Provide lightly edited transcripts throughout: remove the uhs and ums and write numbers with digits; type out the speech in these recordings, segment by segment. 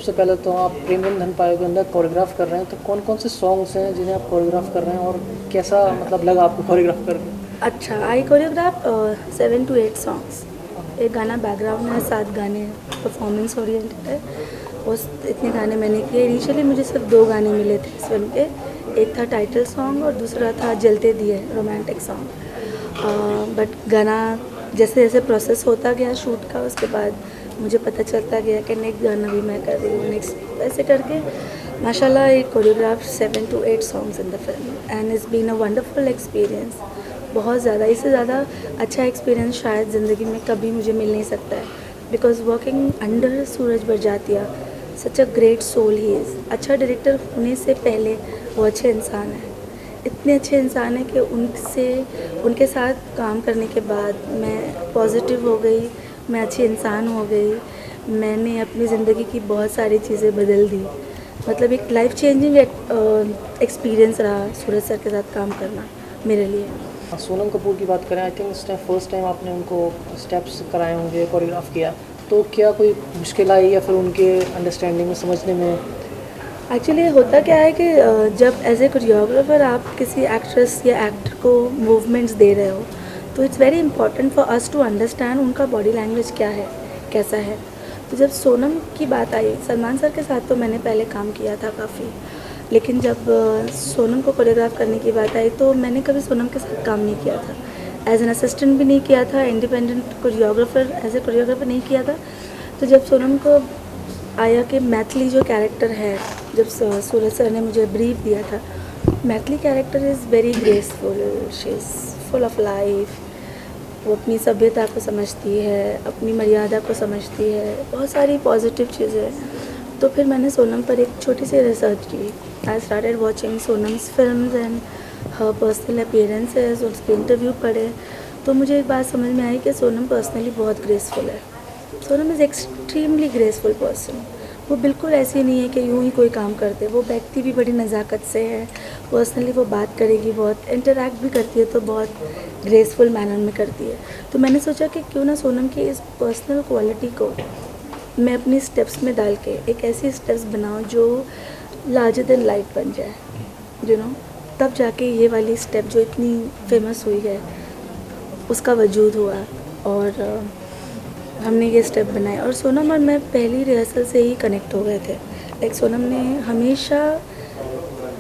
सबसे पहले तो आप प्रेम धन पायो के अंदर कोरियोग्राफ कर रहे हैं, तो कौन कौन से सॉन्ग्स हैं जिन्हें आप कोरियोग्राफ कर रहे हैं और कैसा मतलब लगा आपको कोरियोग्राफ करके? अच्छा, आई कोरियोग्राफ 7 to 8 सॉन्ग्स। एक गाना बैकग्राउंड है, 7 गाने परफॉर्मेंस ओरिएंटेड है। उस इतने गाने मैंने किए। इनिशियली मुझे सिर्फ 2 गाने मिले थे इस फिल्म के। एक था टाइटल सॉन्ग और दूसरा था जलते दिए, रोमांटिक सॉन्ग। बट गाना जैसे जैसे प्रोसेस होता गया शूट का, उसके बाद मुझे पता चलता गया कि नेक्स्ट गाना भी मैं कर रही हूँ, नेक्स्ट ऐसे करके माशाल्लाह I choreograph 7 to 8 songs in the film and it's been a wonderful experience. बहुत ज़्यादा, इससे ज़्यादा अच्छा एक्सपीरियंस शायद ज़िंदगी में कभी मुझे मिल नहीं सकता है। Because working under Sooraj Barjatya, such a great soul he is. अच्छा डायरेक्टर होने से पहले वो अच्छे इंसान है, इतने अच्छे इंसान है कि उनके साथ काम करने के बाद मैं पॉजिटिव हो गई, मैं अच्छी इंसान हो गई। मैंने अपनी ज़िंदगी की बहुत सारी चीज़ें बदल दी। मतलब एक लाइफ चेंजिंग एक्सपीरियंस रहा सूरज सर के साथ काम करना मेरे लिए। सोनम कपूर की बात करें, आई थिंक इस टाइम फर्स्ट टाइम आपने उनको स्टेप्स कराए होंगे, कोरियोग्राफ किया, तो क्या कोई मुश्किल आई या फिर उनके अंडरस्टैंडिंग में, समझने में? एक्चुअली होता क्या है कि जब एज ए कोरियोग्राफर आप किसी एक्ट्रेस या एक्टर को मूवमेंट्स दे रहे हो, तो it's very important for us to understand उनका बॉडी लैंग्वेज क्या है, कैसा है। तो जब सोनम की बात आई, सलमान सर के साथ तो मैंने पहले काम किया था काफ़ी, लेकिन जब सोनम को कोरियोग्राफ करने की बात आई तो मैंने कभी सोनम के साथ काम नहीं किया था। एज एन असिस्टेंट भी नहीं किया था, independent choreographer as a choreographer नहीं किया था। तो जब सोनम को आया कि मैथिली जो कैरेक्टर है, जब सूरज सर ने मुझे ब्रीफ दिया था, Maithili character is very graceful, she is full of life. वो अपनी सभ्यता को समझती है, अपनी मर्यादा को समझती है, बहुत सारी पॉजिटिव चीज़ें। तो फिर मैंने सोनम पर एक छोटी सी रिसर्च की। I started watching Sonam's films and her personal appearances, उसके इंटरव्यू पढ़े। तो मुझे एक बात समझ में आई कि सोनम पर्सनली बहुत ग्रेसफुल है। Sonam is extremely graceful person. वो बिल्कुल ऐसी नहीं है कि यूँ ही कोई काम करते, वो बैठती भी बड़ी नज़ाकत से है। पर्सनली वो बात करेगी, बहुत इंटरेक्ट भी करती है तो बहुत ग्रेसफुल मैनर में करती है। तो मैंने सोचा कि क्यों ना सोनम की इस पर्सनल क्वालिटी को मैं अपनी स्टेप्स में डाल के एक ऐसी स्टेप्स बनाऊँ जो लार्जर देन लाइफ बन जाए, यू नो। तब जाके ये वाली स्टेप जो इतनी फेमस हुई है उसका वजूद हुआ और हमने ये स्टेप बनाए। और सोनम और मैं पहली रिहर्सल से ही कनेक्ट हो गए थे। लाइक सोनम ने हमेशा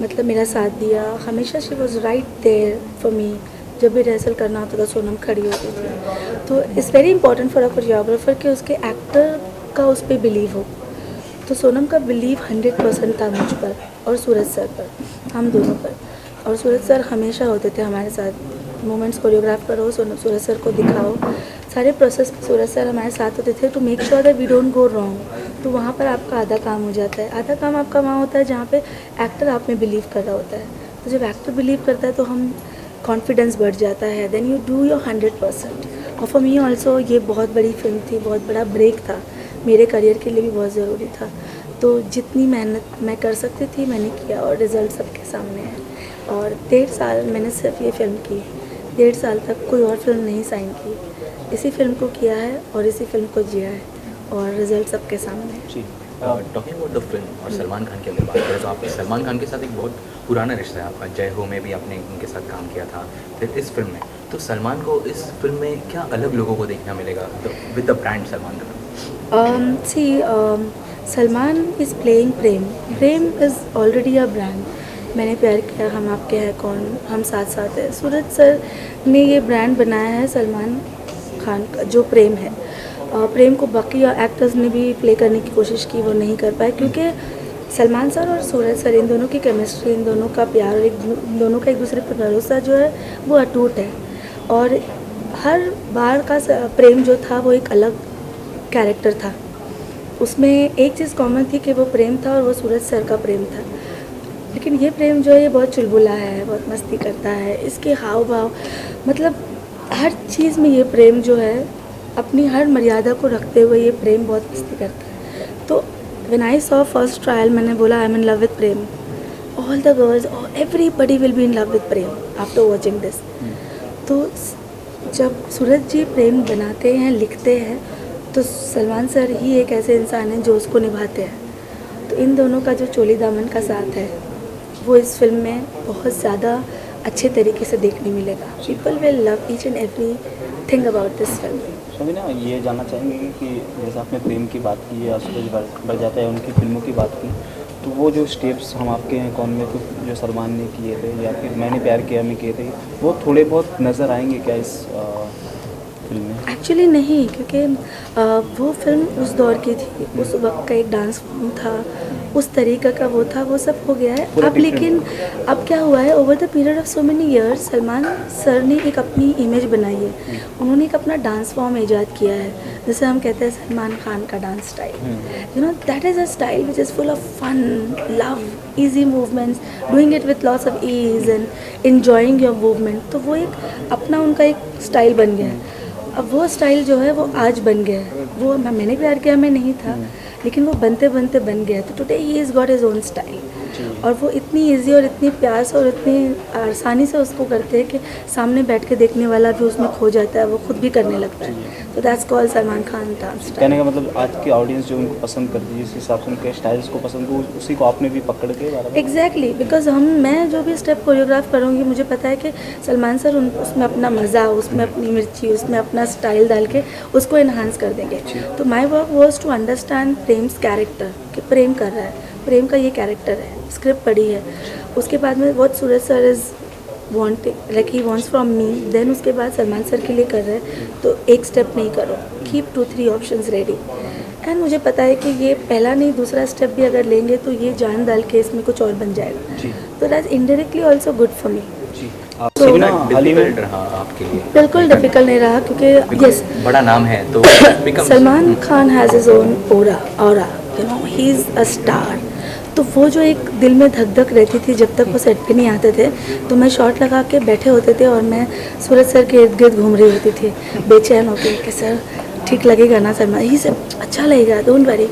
मतलब मेरा साथ दिया, हमेशा she was right there for me. जब भी रिहर्सल करना होता था सोनम खड़ी होती थी। तो it's very important for a choreographer कि उसके एक्टर का उस पर बिलीव हो। तो सोनम का बिलीव 100% था मुझ पर और सूरज सर पर, हम दोनों पर। और सूरज सर हमेशा होते थे हमारे साथ। मोमेंट्स कोरियोग्राफ करो, सूरज सर को दिखाओ, सारे प्रोसेस में सूरज सर हमारे साथ होते थे to make sure that we don't go wrong. तो वहाँ पर आपका आधा काम हो जाता है। आधा काम आपका वहाँ होता है जहाँ पे एक्टर आप में बिलीव कर रहा होता है। तो जब एक्टर बिलीव करता है तो हम कॉन्फिडेंस बढ़ जाता है, देन यू डू योर 100%। और फॉर मी ऑल्सो ये बहुत बड़ी फिल्म थी, बहुत बड़ा ब्रेक था, मेरे करियर के लिए भी बहुत ज़रूरी था। तो जितनी मेहनत मैं कर सकती थी मैंने किया और रिज़ल्ट सबके सामने है। और 1.5 साल मैंने सिर्फ ये फिल्म की, 1.5 साल तक कोई और फिल्म नहीं साइन की। इसी फिल्म को किया है और इसी फिल्म को जिया है और रिजल्ट सबके सामने है। जी, टॉकिंग अबाउट द फिल्म और सलमान खान की अगर बात करें तो आपके सलमान खान के साथ एक बहुत पुराना रिश्ता है आपका। जय हो में भी आपने उनके साथ काम किया था, फिर इस फिल्म में। तो सलमान को इस फिल्म में क्या अलग लोगों को देखना मिलेगा with the brand Salman Khan? Salman is playing Prem. Prem is already a brand. मैंने प्यार किया, हम आपके हैं कौन, हम साथ साथ हैं। सूरज सर ने ये ब्रांड बनाया है सलमान खान का जो प्रेम है। प्रेम को बाकी एक्टर्स ने भी प्ले करने की कोशिश की, वो नहीं कर पाए क्योंकि सलमान सर और सूरज सर, इन दोनों की केमिस्ट्री, इन दोनों का प्यार और इन दोनों का एक दूसरे पर भरोसा जो है वो अटूट है। और हर बार का प्रेम जो था वो एक अलग कैरेक्टर था। उसमें एक चीज़ कॉमन थी कि वो प्रेम था और वो सूरज सर का प्रेम था। लेकिन ये प्रेम जो है ये बहुत चुलबुला है, बहुत मस्ती करता है। इसके हाव भाव, मतलब हर चीज़ में ये प्रेम जो है अपनी हर मर्यादा को रखते हुए ये प्रेम बहुत मस्ती करता है। तो when I saw first trial मैंने बोला I am in love with Prem. All the girls, everybody will be in love with Prem after watching this. तो जब सूरज जी प्रेम बनाते हैं, लिखते हैं, तो सलमान सर ही एक ऐसे इंसान हैं जो उसको निभाते हैं। तो इन दोनों का जो चोली दामन का साथ है वो इस फिल्म में बहुत ज़्यादा अच्छे तरीके से देखने मिलेगा. People will love each and every thing about this film. सभी ना ये जानना चाहेंगे कि जैसे आपने प्रेम की बात की या सूरज बड़जात्या है उनकी फिल्मों की बात की, तो वो जो स्टेप्स हम आपके हैं कौन में, तो जो सलमान ने किए थे या फिर मैंने प्यार किया में किए थे, वो थोड़े बहुत नज़र आएंगे क्या इस फिल्म में? एक्चुअली नहीं, क्योंकि वो फिल्म उस दौर की थी, उस वक्त का एक डांस फॉर्म था, उस तरीक़ा का वो था, वो सब हो गया है अब. लेकिन अब क्या हुआ है, over the period of so many years Salman sir ने एक अपनी इमेज बनाई है. उन्होंने एक अपना डांस फॉर्म ईजाद किया है, जैसे हम कहते हैं सलमान खान का dance style. You know that is a style which is full of fun, love, easy movements, doing it with lots of ease and enjoying your movement. तो वो एक अपना उनका एक स्टाइल बन गया है. अब वो स्टाइल जो है वो आज बन गया है. वो मैंने प्यार किया में नहीं था, लेकिन वो बनते बनते बन गया. तो today he is got his own style, और वो इतनी इजी और इतनी प्यार से और इतनी आसानी से उसको करते हैं कि सामने बैठ के देखने वाला भी उसमें खो जाता है, वो खुद भी करने लगता है. तो that's called Salman Khan dance style. कहने का मतलब आज की ऑडियंस जो उनको पसंद करती है, जिस हिसाब से उनके स्टाइल्स को पसंद हो, उसी को आपने भी पकड़ के एग्जैक्टली, बिकॉज मैं जो भी स्टेप कोरियोग्राफ करूँगी, मुझे पता है कि सलमान सर उसमें अपना मज़ा, उसमें अपनी मिर्ची, उसमें अपना स्टाइल डाल के उसको इन्हांस कर देंगे. तो my work was to understand Prem's character, कि प्रेम कर रहा है, प्रेम का ये कैरेक्टर है, स्क्रिप्ट पढ़ी है, उसके बाद में what Sooraj sir is wanting, like he wants from me, then उसके बाद सलमान सर के लिए कर रहे हैं, तो एक स्टेप नहीं करो, कीप 2-3 ऑप्शंस रेडी. एंड मुझे पता है कि ये पहला नहीं दूसरा स्टेप भी अगर लेंगे तो ये जान डाल के इसमें कुछ और बन जाएगा. तो that's indirectly also good for me. तो डिफिकल्ट रहा आपके लिए? बिल्कुल डिफिकल्ट नहीं रहा, क्योंकि यस बड़ा नाम है तो Salman Khan has his own aura, you know he is a star. तो वो जो एक दिल में धक धक रहती थी जब तक वो सेट पे नहीं आते थे, तो मैं शॉट लगा के बैठे होते थे और मैं सूरज सर के इर्द गिर्द घूम रही होती थी बेचैन होकर कि सर ठीक लगेगा ना सलमान, ही सब अच्छा लगेगा, डोंट वरी.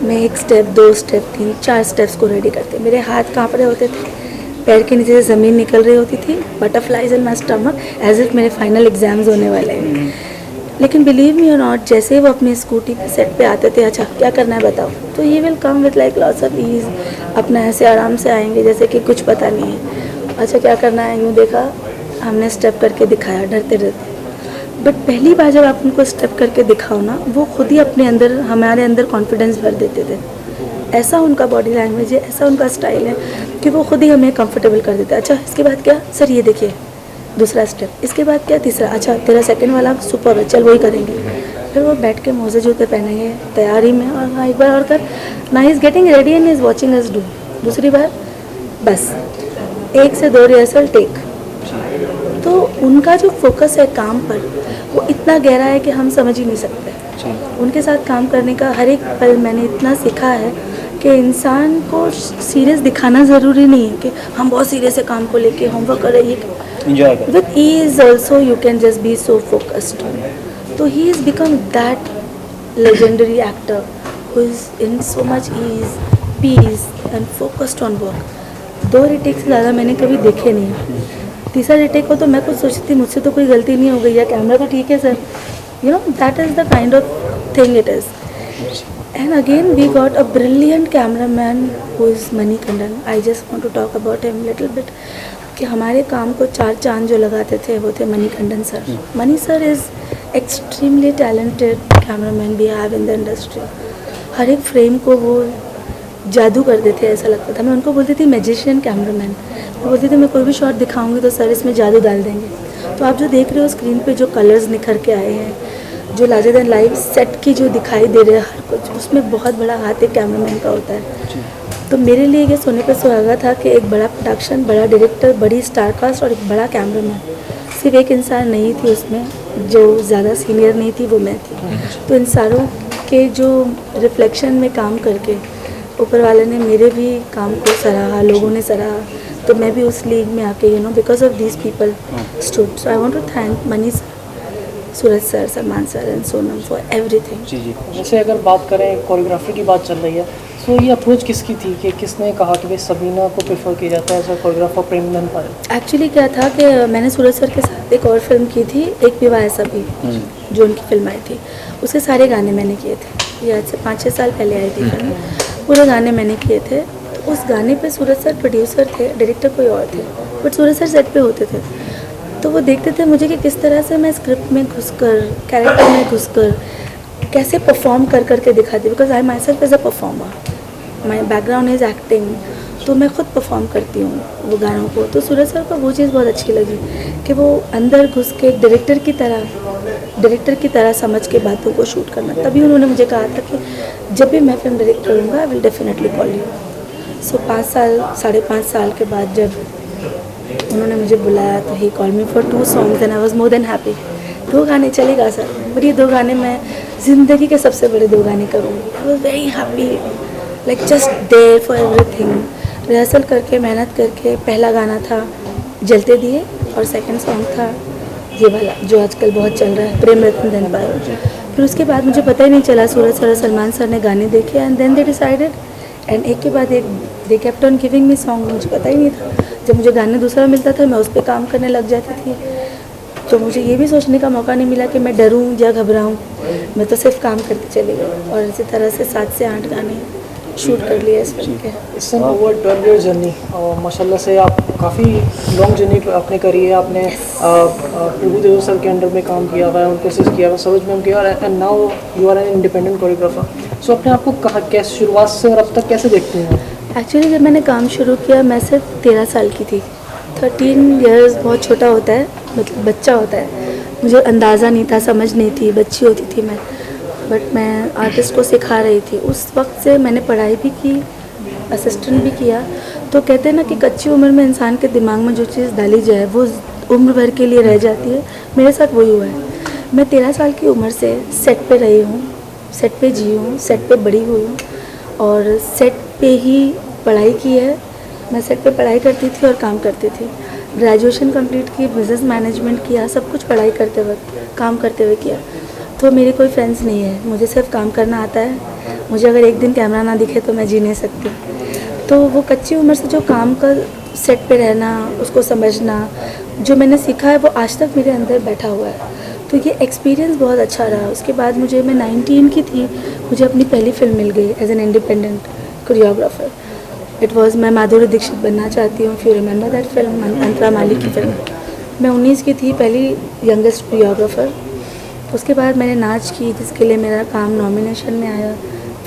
मैं 1 स्टेप 2 स्टेप 3 4 स्टेप्स को रेडी करते, मेरे हाथ काँप रहे होते थे, पैर के नीचे से ज़मीन निकल रही होती थी, butterflies in my stomach, as if मेरे फाइनल एग्जाम्स होने वाले हैं. लेकिन बिलीव मी और नॉट, जैसे ही वो अपनी स्कूटी पे सेट पे आते थे, अच्छा क्या करना है बताओ, तो ये will come with like lots of ease, अपना ऐसे आराम से आएंगे जैसे कि कुछ पता नहीं है. अच्छा क्या करना है, यूँ देखा, हमने स्टेप करके दिखाया डरते डरते. बट पहली बार जब आप उनको स्टेप करके दिखाओ ना, वो खुद ही अपने अंदर, हमारे अंदर कॉन्फिडेंस भर देते थे. ऐसा उनका बॉडी लैंग्वेज है, ऐसा उनका स्टाइल है कि वो खुद ही हमें कंफर्टेबल कर देते हैं. अच्छा इसके बाद क्या सर, ये देखिए दूसरा स्टेप, इसके बाद क्या तीसरा, अच्छा तेरा सेकंड वाला सुपर है, चल वही करेंगे. फिर वो बैठ के मोजे जूते पहनेंगे तैयारी में, और हाँ एक बार और कर ना, he is getting ready and is watching us do. दूसरी बार बस 1 से 2 रिहर्सल टेक. तो उनका जो फोकस है काम पर, वो इतना गहरा है कि हम समझ ही नहीं सकते. उनके साथ काम करने का हर एक पल मैंने इतना सीखा है कि इंसान को सीरियस दिखाना ज़रूरी नहीं है कि हम बहुत सीरियस है काम को लेके, होमवर्क कर रहे हैं, एंजॉय करें. With ease also you can just be so focused. तो he is become that legendary actor who is in so much ease, peace and focused on work. 2 retake से ज़्यादा मैंने कभी देखे नहीं. तीसरा रिटेक को तो मैं कुछ सोचती मुझसे तो कोई गलती नहीं हो गई है, कैमरा तो ठीक है sir, you know that is the kind of thing it is. And again we got a brilliant cameraman who is Manikandan. I just want to talk about him little bit. कि हमारे काम को 4 चांद जो लगाते थे वो थे Manikandan sir. Mani sir is extremely talented cameraman we have in the industry. हर एक फ्रेम को वो जादू कर देते, ऐसा लगता था. मैं उनको बोलती थी मैजिशियन कैमरामैन. मैं बोलती थी मैं कोई भी शॉट दिखाऊंगी तो सर इसमें जादू डाल देंगे. तो आप जो देख रहे हो स्क्रीन पे जो कलर्स निखर के आए हैं, जो लार्जर देन लाइफ सेट की जो दिखाई दे रहे हैं हर कुछ, उसमें बहुत बड़ा हाथ एक कैमरामैन का होता है. तो मेरे लिए ये सोने पे सुहागा था कि एक बड़ा प्रोडक्शन, बड़ा डायरेक्टर, बड़ी स्टारकास्ट और एक बड़ा कैमरामैन. सिर्फ एक इंसान नहीं थी उसमें, जो ज़्यादा सीनियर नहीं थी, वो मैं थी. तो इन सारों के जो रिफ्लेक्शन में काम करके ऊपर वाले ने मेरे भी काम को सराहा, लोगों ने सराहा. तो मैं भी उस लीग में आके you know because of these people stood. So I want to thank Mani sir, Suraj sir, Salman sir and Sonam for everything. जी जी. जैसे अगर बात करें कोरियोग्राफी की बात चल रही है, तो ये अप्रोच किसकी थी कि किसने कहा कि भाई सबीना को प्रेफर किया जाता है एज अ कोरियोग्राफर प्रेमनंदन पर? एक्चुअली क्या था कि मैंने सूरज सर के साथ एक और फिल्म की थी, एक विवाह ऐसा भी, जो उनकी फिल्म आई थी, उसके सारे गाने मैंने किए थे. ये आज से 5-6 साल पहले आई थी फिल्म. पूरे गाने मैंने किए थे। तो उस गाने पे सूरज सर प्रोड्यूसर थे, डायरेक्टर कोई और थे, बट सूरज सर सेट पे होते थे। तो वो देखते थे मुझे कि किस तरह से मैं स्क्रिप्ट में घुसकर, कैरेक्टर में घुसकर कैसे परफॉर्म कर करके दिखाती, because I myself as a performer, my background is acting, तो मैं खुद परफॉर्म करती हूँ वो गानों को। तो सूरज सर को वो चीज़ बहुत अच्छी लगी कि वो अंदर घुस के एक डायरेक्टर की तरह समझ के बातों को शूट करना। तभी उन्होंने मुझे कहा था कि जब भी मैं फिल्म डायरेक्ट करूँगा I will definitely call you. So 5.5 साल के बाद जब उन्होंने मुझे बुलाया तो he call me for 2 songs and I was more than happy. 2 गाने चलेगा सर, बट ये 2 गाने मैं ज़िंदगी के सबसे बड़े 2 गाने करूँगी। I was very happy, like just there for everything. Rehearsal करके, मेहनत करके, पहला गाना था जलते दिए और सेकंड सॉन्ग था ये वाला जो आजकल बहुत चल रहा है, प्रेम रत्न धन पायो। फिर उसके बाद मुझे पता ही नहीं चला, सूरज सर और सलमान सर ने गाने देखे and then they decided, and एक के बाद एक they kept on giving me song. मुझे पता ही नहीं था, जब मुझे गाने दूसरा मिलता था मैं उस पर काम करने लग जाती थी। तो मुझे ये भी सोचने का मौका नहीं मिला कि मैं डरूं या घबराऊं, मैं तो सिर्फ काम करती चली गई और इसी तरह से 7 से 8 गाने शूट कर लिए इस फिल्म के। It's an over 12 year journey और माशाल्लाह से आप काफ़ी लॉन्ग जर्नी आपने करी है। आपने प्रभु देव सर के अंडर में काम किया हुआ है, उनको असिस्ट किया हुआ, सरोज मैम किया, and now you are an independent choreographer. So अपने आप को कहाँ, कैसे शुरुआत से और अब तक कैसे देखते हैं? एक्चुअली जब मैंने काम शुरू किया मैं सिर्फ 13 साल की थी। 13 इयर्स बहुत छोटा होता है, मतलब बच्चा होता है। मुझे अंदाज़ा नहीं था, समझ नहीं थी, बच्ची होती थी मैं, बट मैं आर्टिस्ट को सिखा रही थी। उस वक्त से मैंने पढ़ाई भी की, असिस्टेंट भी किया। तो कहते हैं ना कि कच्ची उम्र में इंसान के दिमाग में जो चीज़ डाली जाए वो उम्र भर के लिए रह जाती है। मेरे साथ वही हुआ है। मैं 13 साल की उम्र से सेट पे रही हूँ, सेट पे जी हूँ, सेट पे बड़ी हुई हूँ और सेट पे ही पढ़ाई की है। मैं सेट पे पढ़ाई करती थी और काम करती थी। ग्रेजुएशन कंप्लीट की, बिज़नेस मैनेजमेंट किया, सब कुछ पढ़ाई करते वक्त, काम करते हुए किया। तो मेरी कोई फ्रेंड्स नहीं है, मुझे सिर्फ काम करना आता है। मुझे अगर एक दिन कैमरा ना दिखे तो मैं जी नहीं सकती। तो वो कच्ची उम्र से जो काम का सेट पे रहना, उसको समझना, जो मैंने सीखा है वो आज तक मेरे अंदर बैठा हुआ है। तो ये एक्सपीरियंस बहुत अच्छा रहा। उसके बाद मैं 19 की थी, मुझे अपनी पहली फिल्म मिल गई as an independent choreographer. It was, मैं माधुरी दीक्षित बनना चाहती हूँ, if you remember that film, Antara Mali की फिल्म। मैं 19 की थी, पहली यंगेस्ट कोरियोग्राफर। उसके बाद मैंने नाच की, जिसके लिए मेरा काम नॉमिनेशन में आया।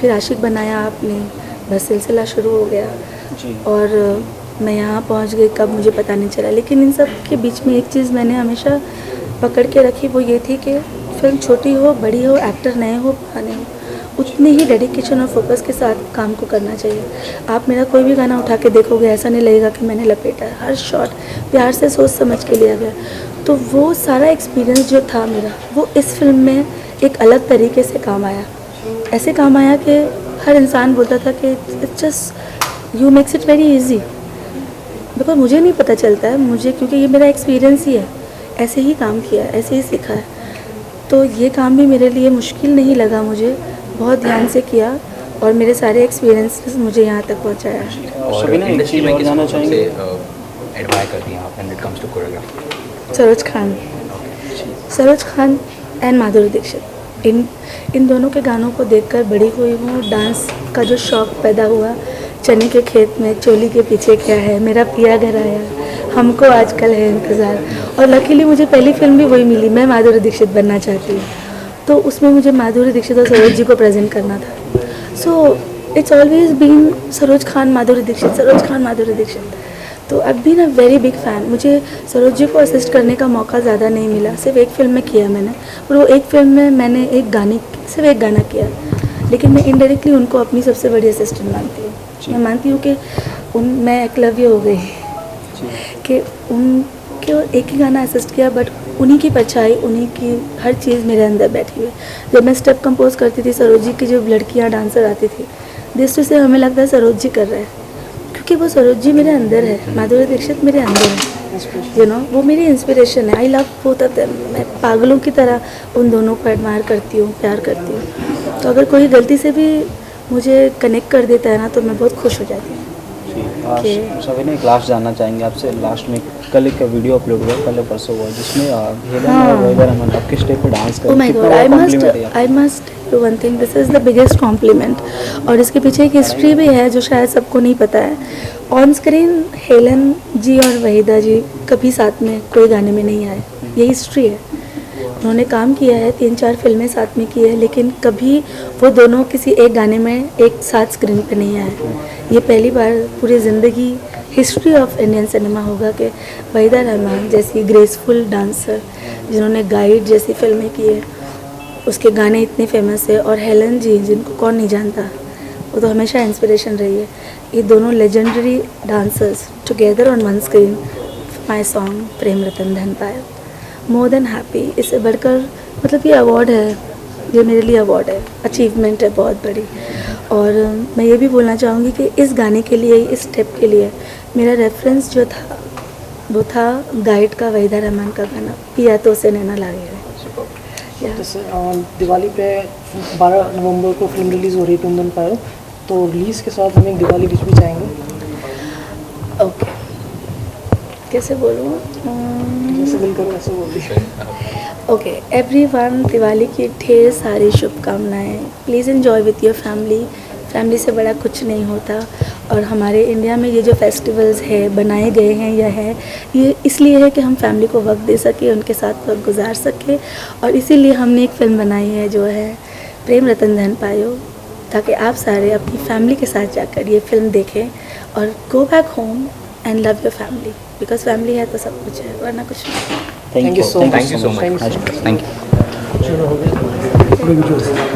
फिर आशिक बनाया आपने, बस सिलसिला शुरू हो गया और मैं यहाँ पहुँच गई कब मुझे पता नहीं चला। लेकिन इन सब के बीच में एक चीज़ मैंने हमेशा पकड़ के रखी, वो ये थी कि फिल्म छोटी हो बड़ी हो, एक्टर नए हो पुराने हो, उतनी ही डेडिकेशन और फोकस के साथ काम को करना चाहिए। आप मेरा कोई भी गाना उठा के देखोगे, ऐसा नहीं लगेगा कि मैंने लपेटा है। हर शॉट प्यार से सोच समझ के लिया गया। तो वो सारा एक्सपीरियंस जो था मेरा, वो इस फिल्म में एक अलग तरीके से काम आया। ऐसे काम आया कि हर इंसान बोलता था कि it's just you makes it very easy, because मुझे नहीं पता चलता है, मुझे, क्योंकि ये मेरा एक्सपीरियंस ही है। ऐसे ही काम किया, ऐसे ही सीखा है। तो ये काम भी मेरे लिए मुश्किल नहीं लगा, मुझे बहुत ध्यान से किया और मेरे सारे एक्सपीरियंसेस मुझे यहाँ तक पहुँचाया। और इंडस्ट्री में किस जाना चाहेंगे एडमायर करती हैं आप when it comes to choreography? Saroj Khan and Madhuri Dixit, इन दोनों के गानों को देखकर बड़ी हुई हूँ। डांस का जो शौक़ पैदा हुआ, चने के खेत में चोली के पीछे क्या है, मेरा पिया घर आया, हमको आजकल है इंतज़ार, और लकीली मुझे पहली फिल्म भी वही मिली, मैं माधुरी दीक्षित बनना चाहती हूँ। तो उसमें मुझे माधुरी दीक्षित और सरोज जी को प्रेजेंट करना था। So it's always been Saroj Khan Madhuri Dixit, Saroj Khan Madhuri Dixit. तो I been a very big fan. मुझे सरोज जी को असिस्ट करने का मौका ज़्यादा नहीं मिला, सिर्फ एक फ़िल्म में किया मैंने, और वो एक फ़िल्म में मैंने सिर्फ एक गाना किया, लेकिन मैं इनडायरेक्टली उनको अपनी सबसे बड़ी असिस्टेंट मानती हूँ। मैं मानती हूँ कि मैं एकलव्य हो गई कि उनके एक ही गाना असिस्ट किया, बट उन्हीं की परछाई, उन्हीं की हर चीज़ मेरे अंदर बैठी हुई। जब मैं स्टेप कंपोज करती थी, सरोज जी की जो लड़कियाँ डांसर आती थी, दृष्टि से हमें लगता है सरोज जी कर रहे हैं, क्योंकि वो सरोज जी मेरे अंदर है, माधुरी दीक्षित मेरे अंदर है, यू नो, वो मेरी इंस्पिरेशन है। I love both of them. मैं पागलों की तरह उन दोनों को एडमायर करती हूँ, प्यार करती हूँ। तो अगर कोई गलती से भी मुझे कनेक्ट कर देता है ना, तो मैं बहुत खुश हो जाती हूँ। ओके सभी ने एक लास्ट जानना चाहेंगे आपसे। लास्ट में कल एक वीडियो अपलोड हुआ, कल या परसों हुआ, जिसमें हेलन और वहीदा रहमान आपके स्टेप पे डांस कर Oh my God, I must tell you one thing. This is the biggest compliment. और इसके पीछे एक हिस्ट्री भी है जो शायद सबको नहीं पता है। ऑन स्क्रीन हेलन जी और वहीदा जी कभी साथ में कोई गाने में नहीं आए, ये हिस्ट्री है। उन्होंने काम किया है, 3-4 फिल्में साथ में की है, लेकिन कभी वो दोनों किसी एक गाने में एक साथ स्क्रीन पे नहीं आए। ये पहली बार पूरी ज़िंदगी हिस्ट्री ऑफ इंडियन सिनेमा होगा कि वहीदा रहमान जैसी ग्रेसफुल डांसर जिन्होंने गाइड जैसी फिल्में की है, उसके गाने इतने फेमस है, और हेलन जी जिनको कौन नहीं जानता, वो तो हमेशा इंस्पिरेशन रही है। ये दोनों legendary dancers together on one screen, my song Prem Ratan Dhan Payo, more than happy. इससे बढ़कर मतलब ये अवार्ड है, ये मेरे लिए अवार्ड है, अचीवमेंट है बहुत बड़ी। और मैं ये भी बोलना चाहूँगी कि इस गाने के लिए, इस स्टेप के लिए मेरा रेफरेंस जो था वो था गाइड का वहीदा रहमान का गाना पिया तो से नैना लागे है। जैसे दिवाली पे 12 नवंबर को फिल्म रिलीज़ हो रही है तुम धन पायो, तो रिलीज़ के साथ हम एक दिवाली विश भी चाहेंगे। ओके, कैसे बोलूँ? जैसे दिल करो ऐसे बोल दीजिए। ओके एवरीवन, दिवाली की ढेर सारी शुभकामनाएं। Please enjoy with your family. Family से बड़ा कुछ नहीं होता। और हमारे इंडिया में ये जो फेस्टिवल्स है बनाए गए हैं या है, ये इसलिए है कि हम फैमिली को वक्त दे सके, उनके साथ वक्त गुजार सके। और इसीलिए हमने एक फ़िल्म बनाई है जो है प्रेम रतन धन पायो, ताकि आप सारे अपनी फैमिली के साथ जाकर ये फिल्म देखें और go back home and love your family, because family है तो सब कुछ है, वरना कुछ नहीं। Thank you so much. Thank you so much. Thank you so much. Thank you. चलो हो गया।